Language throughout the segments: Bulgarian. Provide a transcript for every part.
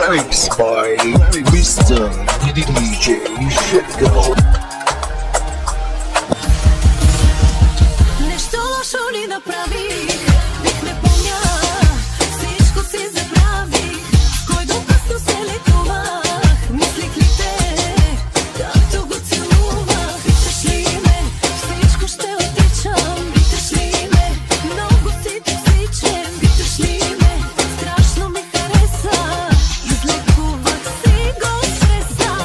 Remix by Mr. DJ Shitgo. Нещо лошо ли направих? Бих не помня, всичко си забравих. Кой докъсно се лекувах? Мислих ли те, както го целувах? Питаш ли ме, всичко ще отричам. Питаш ли ме, много си токсичен. Питаш ли ме, страшно ми хареса. Излекувах си го стреса.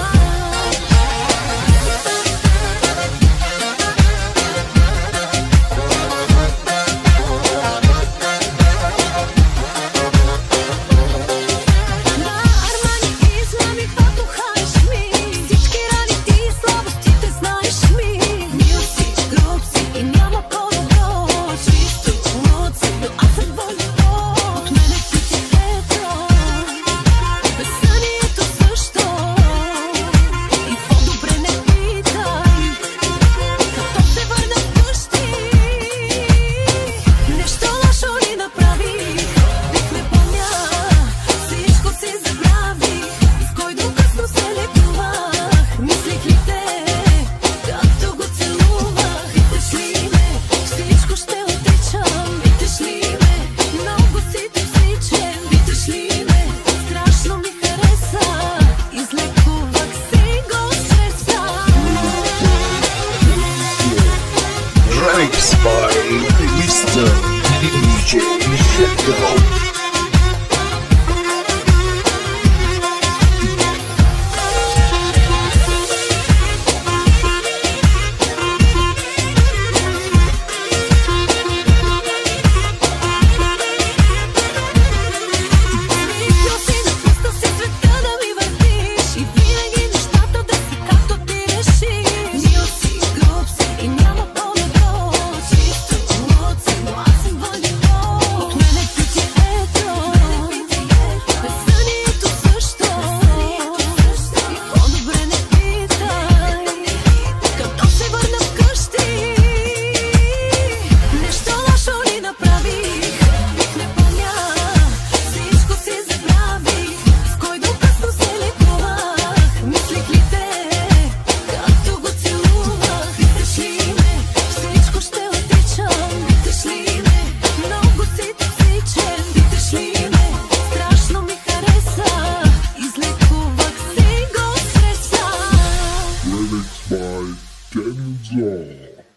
Remix by Mr. DJ Shitgo.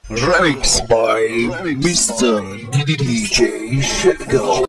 Remix by Mr. DJ Shitgo.